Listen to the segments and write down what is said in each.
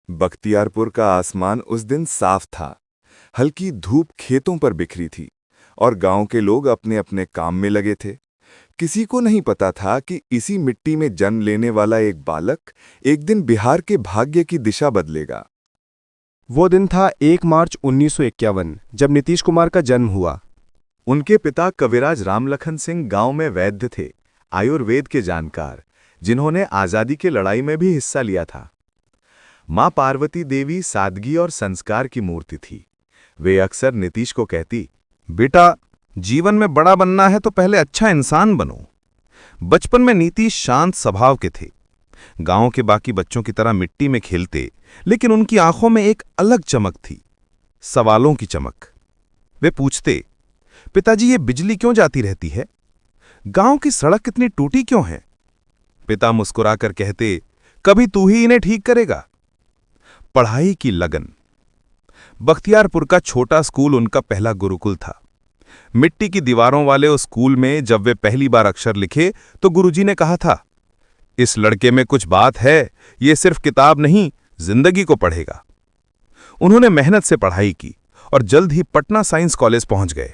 बख्तियारपुर का आसमान उस दिन साफ था। हल्की धूप खेतों पर बिखरी थी और गांव के लोग अपने अपने काम में लगे थे। किसी को नहीं पता था कि इसी मिट्टी में जन्म लेने वाला एक बालक एक दिन बिहार के भाग्य की दिशा बदलेगा। वो दिन था 1 मार्च 1951 जब नीतीश कुमार का जन्म हुआ। उनके पिता कविराज रामलखन सिंह गांव में वैद्य थे, आयुर्वेद के जानकार, जिन्होंने आजादी की लड़ाई में भी हिस्सा लिया था। मां पार्वती देवी सादगी और संस्कार की मूर्ति थी। वे अक्सर नीतीश को कहती, बेटा, जीवन में बड़ा बनना है तो पहले अच्छा इंसान बनो। बचपन में नीतीश शांत स्वभाव के थे। गांव के बाकी बच्चों की तरह मिट्टी में खेलते, लेकिन उनकी आंखों में एक अलग चमक थी, सवालों की चमक। वे पूछते, पिताजी, ये बिजली क्यों जाती रहती है? गांव की सड़क इतनी टूटी क्यों है? पिता मुस्कुराकर कहते, कभी तू ही इन्हें ठीक करेगा। पढ़ाई की लगन। बख्तियारपुर का छोटा स्कूल उनका पहला गुरुकुल था। मिट्टी की दीवारों वाले उस स्कूल में जब वे पहली बार अक्षर लिखे तो गुरुजी ने कहा था, इस लड़के में कुछ बात है, ये सिर्फ किताब नहीं, जिंदगी को पढ़ेगा। उन्होंने मेहनत से पढ़ाई की और जल्द ही पटना साइंस कॉलेज पहुंच गए।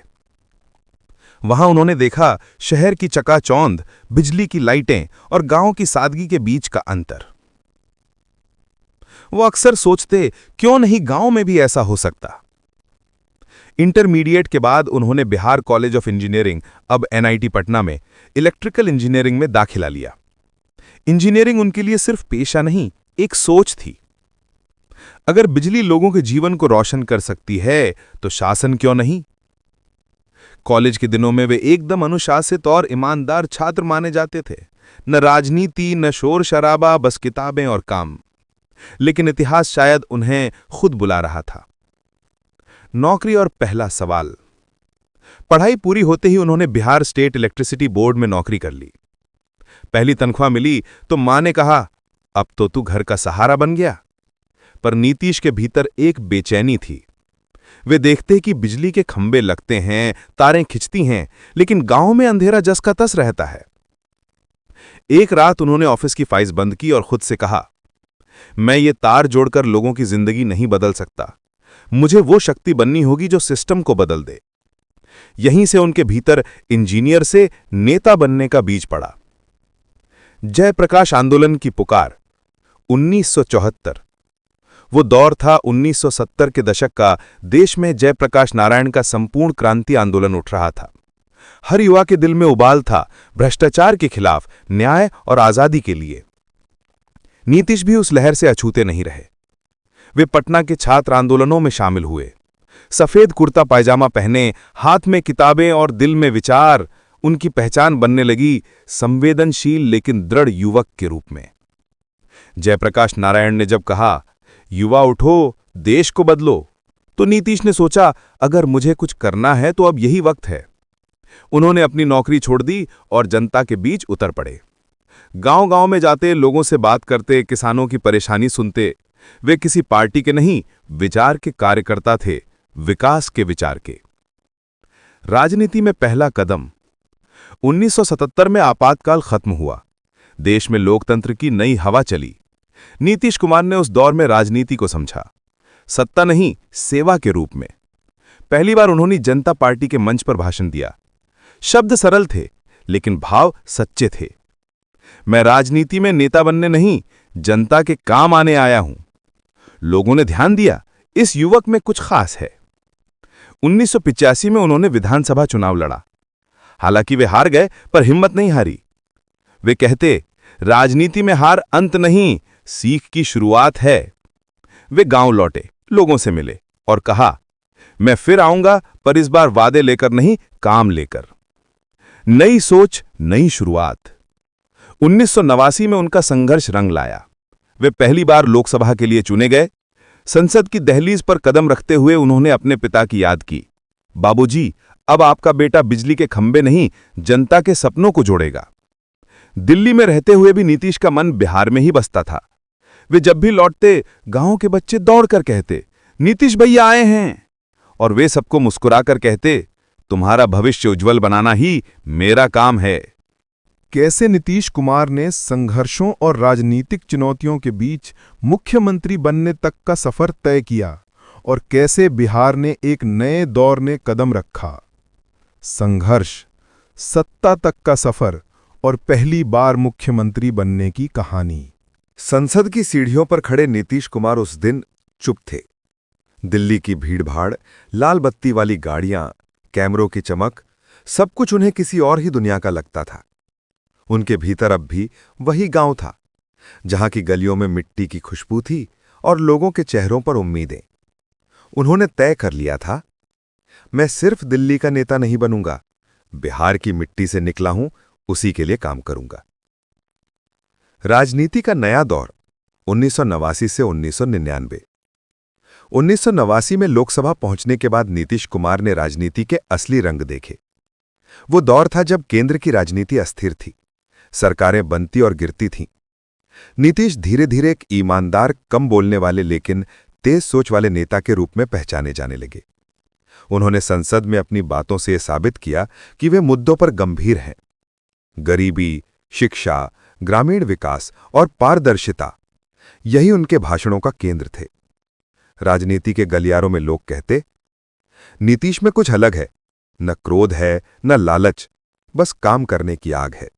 वहां उन्होंने देखा शहर की चकाचौंध, बिजली की लाइटें और गांव की सादगी के बीच का अंतर। वो अक्सर सोचते, क्यों नहीं गांव में भी ऐसा हो सकता। इंटरमीडिएट के बाद उन्होंने बिहार कॉलेज ऑफ इंजीनियरिंग, अब एनआईटी पटना में, इलेक्ट्रिकल इंजीनियरिंग में दाखिला लिया। इंजीनियरिंग उनके लिए सिर्फ पेशा नहीं, एक सोच थी। अगर बिजली लोगों के जीवन को रोशन कर सकती है तो शासन क्यों नहीं? कॉलेज के दिनों में वे एकदम अनुशासित और ईमानदार छात्र माने जाते थे। न राजनीति, न शोर शराबा, बस किताबें और काम। लेकिन इतिहास शायद उन्हें खुद बुला रहा था। नौकरी और पहला सवाल। पढ़ाई पूरी होते ही उन्होंने बिहार स्टेट इलेक्ट्रिसिटी बोर्ड में नौकरी कर ली। पहली तनख्वाह मिली तो मां ने कहा, अब तो तू घर का सहारा बन गया। पर नीतीश के भीतर एक बेचैनी थी। वे देखते कि बिजली के खंभे लगते हैं, तारें खिंचती हैं, लेकिन गांव में अंधेरा जस का तस रहता है। एक रात उन्होंने ऑफिस की फाइल्स बंद की और खुद से कहा, मैं ये तार जोड़कर लोगों की जिंदगी नहीं बदल सकता। मुझे वो शक्ति बननी होगी जो सिस्टम को बदल दे। यहीं से उनके भीतर इंजीनियर से नेता बनने का बीज पड़ा। जयप्रकाश आंदोलन की पुकार। 1974। वो दौर था 1970 के दशक का। देश में जयप्रकाश नारायण का संपूर्ण क्रांति आंदोलन उठ रहा था। हर युवा के दिल में उबाल था, भ्रष्टाचार के खिलाफ, न्याय और आजादी के लिए। नीतीश भी उस लहर से अछूते नहीं रहे। वे पटना के छात्र आंदोलनों में शामिल हुए। सफेद कुर्ता पायजामा पहने, हाथ में किताबें और दिल में विचार। उनकी पहचान बनने लगी संवेदनशील लेकिन दृढ़ युवक के रूप में। जयप्रकाश नारायण ने जब कहा, युवा उठो, देश को बदलो, तो नीतीश ने सोचा, अगर मुझे कुछ करना है तो अब यही वक्त है। उन्होंने अपनी नौकरी छोड़ दी और जनता के बीच उतर पड़े। गांव-गांव में जाते, लोगों से बात करते, किसानों की परेशानी सुनते। वे किसी पार्टी के नहीं, विचार के कार्यकर्ता थे, विकास के विचार के। राजनीति में पहला कदम। 1977 में आपातकाल खत्म हुआ। देश में लोकतंत्र की नई हवा चली। नीतीश कुमार ने उस दौर में राजनीति को समझा, सत्ता नहीं, सेवा के रूप में। पहली बार उन्होंने जनता पार्टी के मंच पर भाषण दिया। शब्द सरल थे, लेकिन भाव सच्चे थे। मैं राजनीति में नेता बनने नहीं, जनता के काम आने आया हूं। लोगों ने ध्यान दिया, इस युवक में कुछ खास है। 1985 में उन्होंने विधानसभा चुनाव लड़ा। हालांकि वे हार गए, पर हिम्मत नहीं हारी। वे कहते, राजनीति में हार अंत नहीं, सीख की शुरुआत है। वे गांव लौटे, लोगों से मिले और कहा, मैं फिर आऊंगा, पर इस बार वादे लेकर नहीं, काम लेकर। नई सोच, नई शुरुआत। 1989 में उनका संघर्ष रंग लाया। वे पहली बार लोकसभा के लिए चुने गए। संसद की दहलीज पर कदम रखते हुए उन्होंने अपने पिता की याद की, बाबूजी, अब आपका बेटा बिजली के खंभे नहीं, जनता के सपनों को जोड़ेगा। दिल्ली में रहते हुए भी नीतीश का मन बिहार में ही बसता था। वे जब भी लौटते, गांव के बच्चे दौड़कर कहते, नीतीश भैया आए हैं। और वे सबको मुस्कुराकर कहते, तुम्हारा भविष्य उज्जवल बनाना ही मेरा काम है। कैसे नीतीश कुमार ने संघर्षों और राजनीतिक चुनौतियों के बीच मुख्यमंत्री बनने तक का सफर तय किया और कैसे बिहार ने एक नए दौर ने कदम रखा। संघर्ष, सत्ता तक का सफर और पहली बार मुख्यमंत्री बनने की कहानी। संसद की सीढ़ियों पर खड़े नीतीश कुमार उस दिन चुप थे। दिल्ली की भीड़भाड़, लाल बत्ती वाली गाड़ियां, कैमरों की चमक, सब कुछ उन्हें किसी और ही दुनिया का लगता था। उनके भीतर अब भी वही गांव था, जहां की गलियों में मिट्टी की खुशबू थी और लोगों के चेहरों पर उम्मीदें। उन्होंने तय कर लिया था, मैं सिर्फ दिल्ली का नेता नहीं बनूंगा, बिहार की मिट्टी से निकला हूं, उसी के लिए काम करूंगा। राजनीति का नया दौर 1989 से 1999। 1989 में लोकसभा पहुंचने के बाद नीतीश कुमार ने राजनीति के असली रंग देखे। वो दौर था जब केंद्र की राजनीति अस्थिर थी, सरकारें बनती और गिरती थीं। नीतीश धीरे धीरे एक ईमानदार, कम बोलने वाले लेकिन तेज सोच वाले नेता के रूप में पहचाने जाने लगे। उन्होंने संसद में अपनी बातों से यह साबित किया कि वे मुद्दों पर गंभीर हैं। गरीबी, शिक्षा, ग्रामीण विकास और पारदर्शिता, यही उनके भाषणों का केंद्र थे। राजनीति के गलियारों में लोग कहते, नीतीश में कुछ अलग है, न क्रोध है न लालच, बस काम करने की आग है।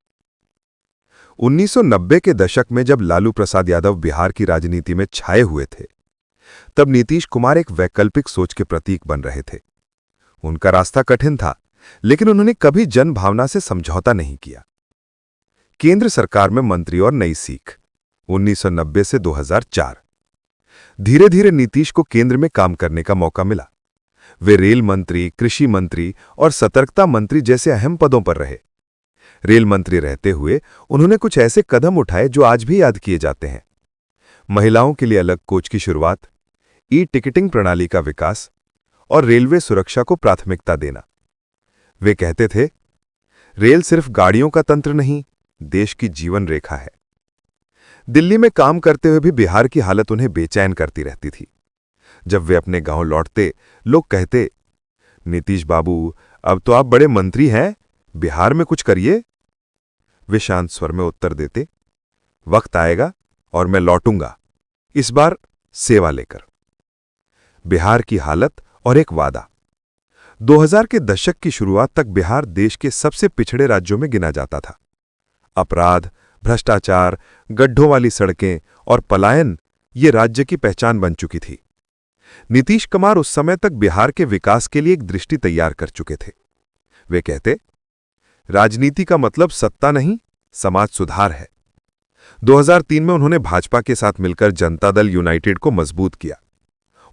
1990 के दशक में जब लालू प्रसाद यादव बिहार की राजनीति में छाए हुए थे, तब नीतीश कुमार एक वैकल्पिक सोच के प्रतीक बन रहे थे। उनका रास्ता कठिन था, लेकिन उन्होंने कभी जनभावना से समझौता नहीं किया। केंद्र सरकार में मंत्री और नई सीख 1990 से 2004। धीरे धीरे नीतीश को केंद्र में काम करने का मौका मिला। वे रेल मंत्री, कृषि मंत्री और सतर्कता मंत्री जैसे अहम पदों पर रहे। रेल मंत्री रहते हुए उन्होंने कुछ ऐसे कदम उठाए जो आज भी याद किए जाते हैं। महिलाओं के लिए अलग कोच की शुरुआत, ई-टिकटिंग प्रणाली का विकास और रेलवे सुरक्षा को प्राथमिकता देना। वे कहते थे, रेल सिर्फ गाड़ियों का तंत्र नहीं, देश की जीवन रेखा है। दिल्ली में काम करते हुए भी बिहार की हालत उन्हें बेचैन करती रहती थी। जब वे अपने गांव लौटते, लोग कहते, नीतीश बाबू, अब तो आप बड़े मंत्री हैं, बिहार में कुछ करिए। वे शांत स्वर में उत्तर देते, वक्त आएगा और मैं लौटूंगा, इस बार सेवा लेकर। बिहार की हालत और एक वादा। 2000 के दशक की शुरुआत तक बिहार देश के सबसे पिछड़े राज्यों में गिना जाता था। अपराध, भ्रष्टाचार, गड्ढों वाली सड़कें और पलायन ये राज्य की पहचान बन चुकी थी। नीतीश कुमार उस समय तक बिहार के विकास के लिए एक दृष्टि तैयार कर चुके थे। वे कहते, राजनीति का मतलब सत्ता नहीं, समाज सुधार है। 2003 में उन्होंने भाजपा के साथ मिलकर जनता दल यूनाइटेड को मजबूत किया।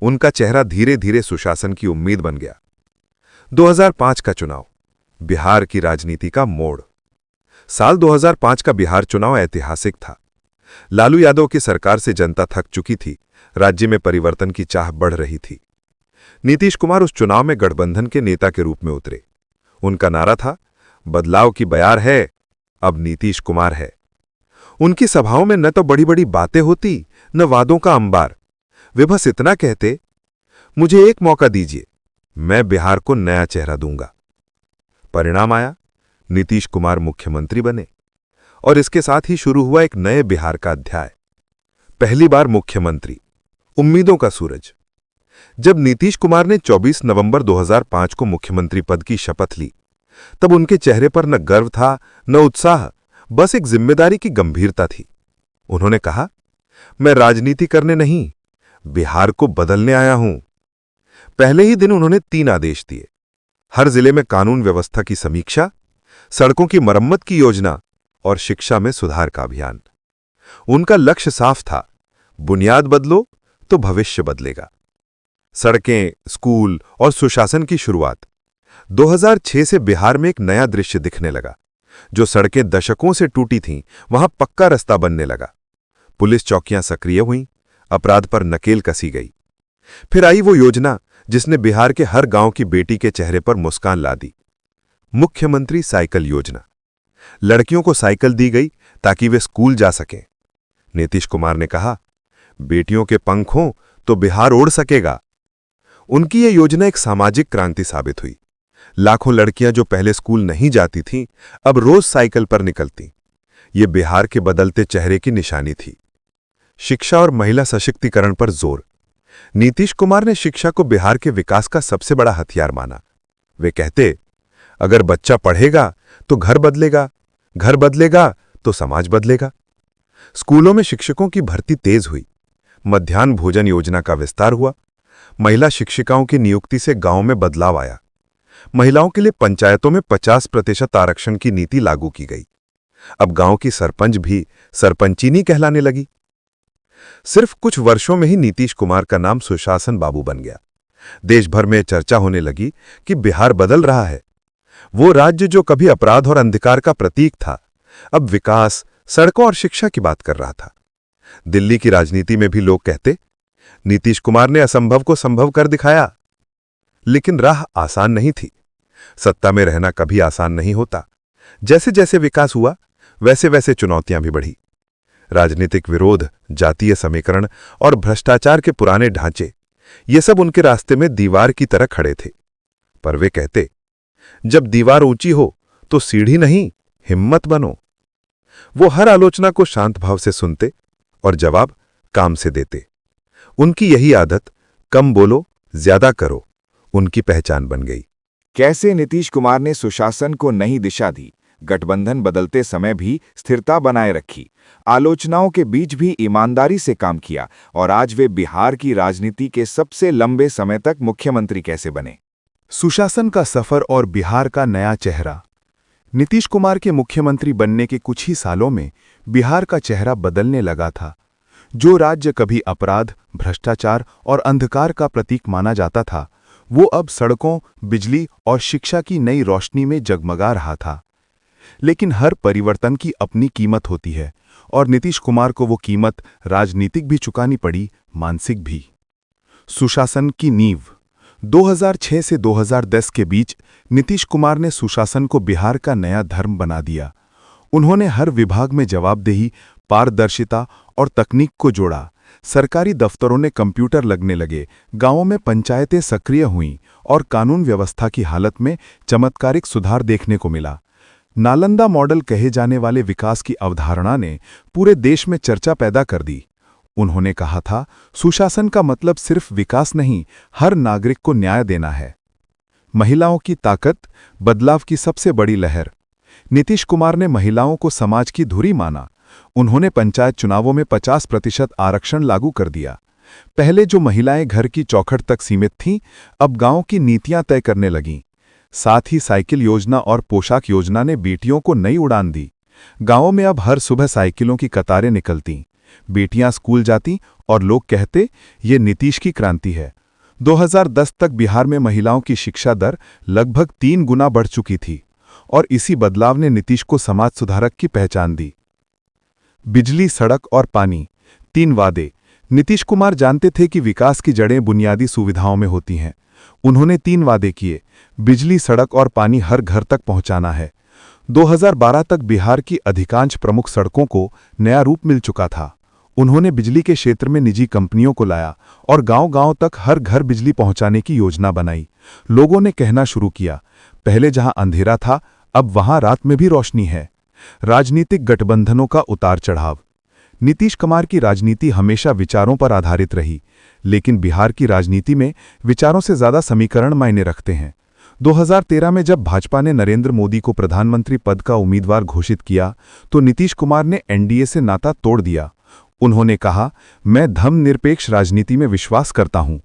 उनका चेहरा धीरे धीरे सुशासन की उम्मीद बन गया। 2005 का चुनाव, बिहार की राजनीति का मोड़। साल 2005 का बिहार चुनाव ऐतिहासिक था। लालू यादव की सरकार से जनता थक चुकी थी, राज्य में परिवर्तन की चाह बढ़ रही थी। नीतीश कुमार उस चुनाव में गठबंधन के नेता के रूप में उतरे। उनका नारा था, बदलाव की बयार है, अब नीतीश कुमार है। उनकी सभाओं में न तो बड़ी बड़ी बातें होती, न वादों का अंबार। वे बस इतना कहते, मुझे एक मौका दीजिए, मैं बिहार को नया चेहरा दूंगा। परिणाम आया, नीतीश कुमार मुख्यमंत्री बने और इसके साथ ही शुरू हुआ एक नए बिहार का अध्याय। पहली बार मुख्यमंत्री, उम्मीदों का सूरज। जब नीतीश कुमार ने 24 नवंबर 2005 को मुख्यमंत्री पद की शपथ ली, तब उनके चेहरे पर न गर्व था न उत्साह, बस एक जिम्मेदारी की गंभीरता थी। उन्होंने कहा, मैं राजनीति करने नहीं, बिहार को बदलने आया हूं। पहले ही दिन उन्होंने 3 आदेश दिए। हर जिले में कानून व्यवस्था की समीक्षा, सड़कों की मरम्मत की योजना और शिक्षा में सुधार का अभियान। उनका लक्ष्य साफ था, बुनियाद बदलो तो भविष्य बदलेगा। सड़कें, स्कूल और सुशासन की शुरुआत। 2006 से बिहार में एक नया दृश्य दिखने लगा। जो सड़कें दशकों से टूटी थीं, वहां पक्का रास्ता बनने लगा। पुलिस चौकियां सक्रिय हुईं, अपराध पर नकेल कसी गई। फिर आई वो योजना जिसने बिहार के हर गांव की बेटी के चेहरे पर मुस्कान ला दी, मुख्यमंत्री साइकिल योजना। लड़कियों को साइकिल दी गई ताकि वे स्कूल जा सकें। नीतीश कुमार ने कहा, बेटियों के पंख हों तो बिहार उड़ सकेगा। उनकी ये योजना एक सामाजिक क्रांति साबित हुई। लाखों लड़कियां जो पहले स्कूल नहीं जाती थीं, अब रोज साइकिल पर निकलती। ये बिहार के बदलते चेहरे की निशानी थी। शिक्षा और महिला सशक्तिकरण पर जोर। नीतीश कुमार ने शिक्षा को बिहार के विकास का सबसे बड़ा हथियार माना। वे कहते, अगर बच्चा पढ़ेगा तो घर बदलेगा, घर बदलेगा तो समाज बदलेगा। स्कूलों में शिक्षकों की भर्ती तेज हुई। मध्याह्न भोजन योजना का विस्तार हुआ। महिला शिक्षिकाओं की नियुक्ति से गांव में बदलाव आया। महिलाओं के लिए पंचायतों में 50% आरक्षण की नीति लागू की गई। अब गांव की सरपंच भी सरपंचीनी कहलाने लगी। सिर्फ कुछ वर्षों में ही नीतीश कुमार का नाम सुशासन बाबू बन गया। देश भर में चर्चा होने लगी कि बिहार बदल रहा है। वो राज्य जो कभी अपराध और अंधकार का प्रतीक था, अब विकास, सड़कों और शिक्षा की बात कर रहा था। दिल्ली की राजनीति में भी लोग कहते, नीतीश कुमार ने असंभव को संभव कर दिखाया। लेकिन राह आसान नहीं थी। सत्ता में रहना कभी आसान नहीं होता। जैसे जैसे विकास हुआ, वैसे वैसे चुनौतियां भी बढ़ी। राजनीतिक विरोध, जातीय समीकरण और भ्रष्टाचार के पुराने ढांचे, ये सब उनके रास्ते में दीवार की तरह खड़े थे। पर वे कहते, जब दीवार ऊंची हो तो सीढ़ी नहीं, हिम्मत बनो। वो हर आलोचना को शांत भाव से सुनते और जवाब काम से देते। उनकी यही आदत, कम बोलो ज्यादा करो, उनकी पहचान बन गई। कैसे नीतीश कुमार ने सुशासन को नई दिशा दी, गठबंधन बदलते समय भी स्थिरता बनाए रखी, आलोचनाओं के बीच भी ईमानदारी से काम किया, और आज वे बिहार की राजनीति के सबसे लंबे समय तक मुख्यमंत्री कैसे बने। सुशासन का सफर और बिहार का नया चेहरा। नीतीश कुमार के मुख्यमंत्री बनने के कुछ ही सालों में बिहार का चेहरा बदलने लगा था। जो राज्य कभी अपराध, भ्रष्टाचार और अंधकार का प्रतीक माना जाता था, वो अब सड़कों, बिजली और शिक्षा की नई रोशनी में जगमगा रहा था। लेकिन हर परिवर्तन की अपनी कीमत होती है, और नीतीश कुमार को वो कीमत राजनीतिक भी चुकानी पड़ी, मानसिक भी। सुशासन की नींव। 2006 से 2010 के बीच नीतीश कुमार ने सुशासन को बिहार का नया धर्म बना दिया। उन्होंने हर विभाग में जवाबदेही, पारदर्शिता और तकनीक को जोड़ा। सरकारी दफ्तरों ने कंप्यूटर लगने लगे, गांवों में पंचायतें सक्रिय हुईं और कानून व्यवस्था की हालत में चमत्कारिक सुधार देखने को मिला। नालंदा मॉडल कहे जाने वाले विकास की अवधारणा ने पूरे देश में चर्चा पैदा कर दी। उन्होंने कहा था, सुशासन का मतलब सिर्फ विकास नहीं, हर नागरिक को न्याय देना है। महिलाओं की ताकत, बदलाव की सबसे बड़ी लहर। नीतीश कुमार ने महिलाओं को समाज की धुरी माना। उन्होंने पंचायत चुनावों में 50% आरक्षण लागू कर दिया। पहले जो महिलाएं घर की चौखट तक सीमित थीं, अब गांव की नीतियां तय करने लगीं। साथ ही साइकिल योजना और पोशाक योजना ने बेटियों को नई उड़ान दी। गांवों में अब हर सुबह साइकिलों की कतारें निकलतीं। बेटियां स्कूल जाती और लोग कहते, ये नीतीश की क्रांति है। 2010 तक बिहार में महिलाओं की शिक्षा दर लगभग 3 गुना बढ़ चुकी थी, और इसी बदलाव ने नीतीश को समाज सुधारक की पहचान दी। बिजली, सड़क और पानी, 3 वादे। नीतीश कुमार जानते थे कि विकास की जड़ें बुनियादी सुविधाओं में होती हैं। उन्होंने 3 वादे किए। बिजली, सड़क और पानी हर घर तक पहुंचाना है। 2012 तक बिहार की अधिकांश प्रमुख सड़कों को नया रूप मिल चुका था। उन्होंने बिजली के क्षेत्र में निजी कंपनियों को लाया और गांव-गांव तक हर घर बिजली पहुंचाने की योजना बनाई। लोगों ने कहना शुरू किया, पहले जहां अंधेरा था, अब वहां रात में भी रोशनी है। राजनीतिक गठबंधनों का उतार चढ़ाव। नीतीश कुमार की राजनीति हमेशा विचारों पर आधारित रही, लेकिन बिहार की राजनीति में विचारों से ज्यादा समीकरण मायने रखते हैं। 2013 में जब भाजपा ने नरेंद्र मोदी को प्रधानमंत्री पद का उम्मीदवार घोषित किया, तो नीतीश कुमार ने एनडीए से नाता तोड़ दिया। उन्होंने कहा, मैं धर्मनिरपेक्ष राजनीति में विश्वास करता हूं।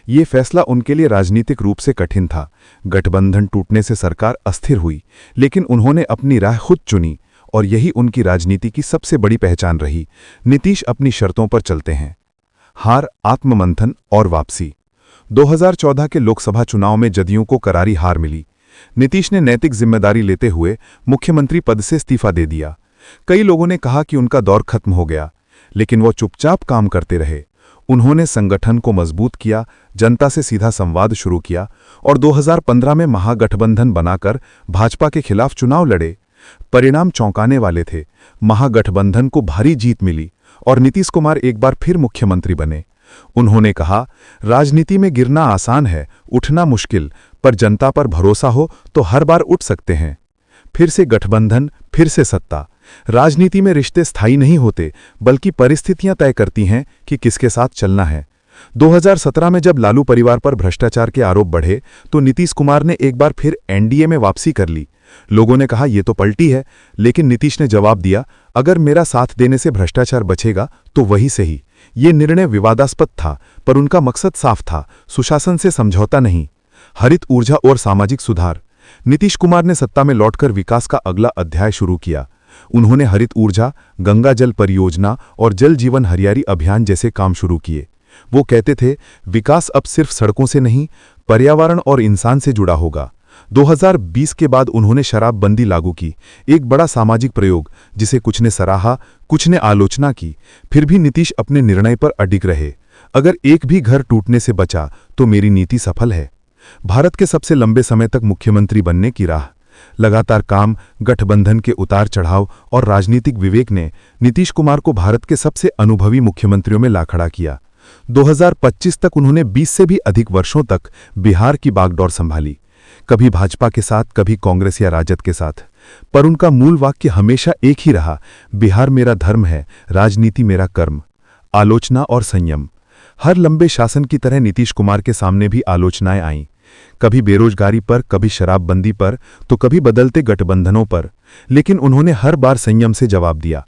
ये फैसला उनके लिए राजनीतिक रूप से कठिन था। गठबंधन टूटने से सरकार अस्थिर हुई, लेकिन उन्होंने अपनी राह खुद चुनी, और यही उनकी राजनीति की सबसे बड़ी पहचान रही। नीतीश अपनी शर्तों पर चलते हैं। हार, आत्ममंथन और वापसी। 2014 के लोकसभा चुनाव में जदयू को करारी हार मिली। नीतीश ने नैतिक जिम्मेदारी लेते हुए मुख्यमंत्री पद से इस्तीफा दे दिया। कई लोगों ने कहा कि उनका दौर खत्म हो गया, लेकिन वो चुपचाप काम करते रहे। उन्होंने संगठन को मजबूत किया, जनता से सीधा संवाद शुरू किया और 2015 में महागठबंधन बनाकर भाजपा के खिलाफ चुनाव लड़े। परिणाम चौंकाने वाले थे। महागठबंधन को भारी जीत मिली और नीतीश कुमार एक बार फिर मुख्यमंत्री बने। उन्होंने कहा, राजनीति में गिरना आसान है, उठना मुश्किल, पर जनता पर भरोसा हो तो हर बार उठ सकते हैं। फिर से गठबंधन, फिर से सत्ता। राजनीति में रिश्ते स्थायी नहीं होते, बल्कि परिस्थितियां तय करती हैं कि किसके साथ चलना है। 2017 में जब लालू परिवार पर भ्रष्टाचार के आरोप बढ़े तो नीतीश कुमार ने एक बार फिर एनडीए में वापसी कर ली। लोगों ने कहा ये तो पलटी है, लेकिन नीतीश ने जवाब दिया, अगर मेरा साथ देने से भ्रष्टाचार बचेगा तो वही सही। ये निर्णय विवादास्पद था, पर उनका मकसद साफ था, सुशासन से समझौता नहीं। हरित ऊर्जा और सामाजिक सुधार। नीतीश कुमार ने सत्ता में लौटकर विकास का अगला अध्याय शुरू किया। उन्होंने हरित ऊर्जा, गंगा जल परियोजना और जल जीवन हरियाली अभियान जैसे काम शुरू किए। वो कहते थे, विकास अब सिर्फ सड़कों से नहीं, पर्यावरण और इंसान से जुड़ा होगा। 2020 के बाद उन्होंने शराबबंदी लागू की, एक बड़ा सामाजिक प्रयोग जिसे कुछ ने सराहा, कुछ ने आलोचना की। फिर भी नीतीश अपने निर्णय पर अडिग रहे। अगर एक भी घर टूटने से बचा तो मेरी नीति सफल है। भारत के सबसे लंबे समय तक मुख्यमंत्री बनने की राह। लगातार काम, गठबंधन के उतार चढ़ाव और राजनीतिक विवेक ने नीतीश कुमार को भारत के सबसे अनुभवी मुख्यमंत्रियों में ला खड़ा किया। 2025 तक उन्होंने 20 से भी अधिक वर्षों तक बिहार की बागडोर संभाली, कभी भाजपा के साथ, कभी कांग्रेस या राजद के साथ। पर उनका मूल वाक्य हमेशा एक ही रहा, बिहार मेरा धर्म है, राजनीति मेरा कर्म। आलोचना और संयम। हर लंबे शासन की तरह नीतीश कुमार के सामने भी आलोचनाएं आईं, कभी बेरोजगारी पर, कभी शराबबंदी पर, तो कभी बदलते गठबंधनों पर। लेकिन उन्होंने हर बार संयम से जवाब दिया।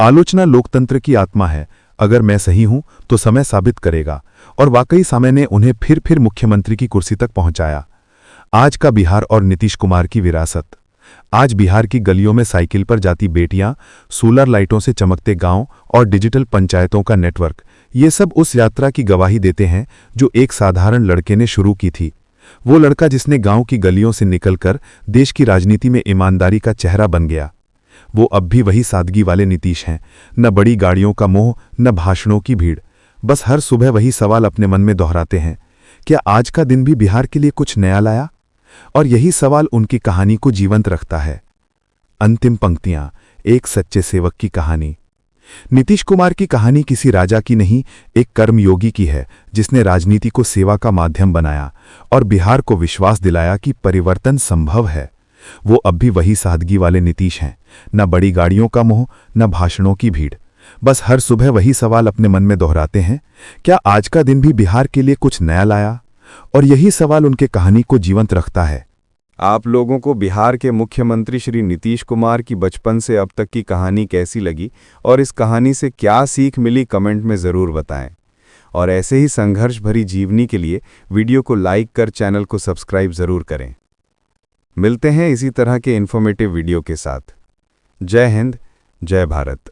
आलोचना लोकतंत्र की आत्मा है। अगर मैं सही हूं तो समय साबित करेगा, और वाकई समय ने उन्हें फिर मुख्यमंत्री की कुर्सी तक पहुंचाया। आज का बिहार और नीतीश कुमार की विरासत। आज बिहार की गलियों में साइकिल पर जाती बेटियां, सोलर लाइटों से चमकते गांव और डिजिटल पंचायतों का नेटवर्क, ये सब उस यात्रा की गवाही देते हैं जो एक साधारण लड़के ने शुरू की थी। वो लड़का जिसने गांव की गलियों से निकलकर देश की राजनीति में ईमानदारी का चेहरा बन गया। वो अब भी वही सादगी वाले नीतीश हैं, न बड़ी गाड़ियों का मोह, न भाषणों की भीड़। बस हर सुबह वही सवाल अपने मन में दोहराते हैं, क्या आज का दिन भी बिहार के लिए कुछ नया लाया? और यही सवाल उनकी कहानी को जीवंत रखता है। अंतिम पंक्तियां, एक सच्चे सेवक की कहानी। नीतीश कुमार की कहानी किसी राजा की नहीं, एक कर्मयोगी की है, जिसने राजनीति को सेवा का माध्यम बनाया और बिहार को विश्वास दिलाया कि परिवर्तन संभव है। वो अब भी वही सादगी वाले नीतीश हैं, न बड़ी गाड़ियों का मोह, न भाषणों की भीड़। बस हर सुबह वही सवाल अपने मन में दोहराते हैं, क्या आज का दिन भी बिहार के लिए कुछ नया लाया? और यही सवाल उनके कहानी को जीवंत रखता है। आप लोगों को बिहार के मुख्यमंत्री श्री नीतीश कुमार की बचपन से अब तक की कहानी कैसी लगी और इस कहानी से क्या सीख मिली, कमेंट में ज़रूर बताएं। और ऐसे ही संघर्ष भरी जीवनी के लिए वीडियो को लाइक कर चैनल को सब्सक्राइब ज़रूर करें। मिलते हैं इसी तरह के इन्फॉर्मेटिव वीडियो के साथ। जय हिंद, जय भारत।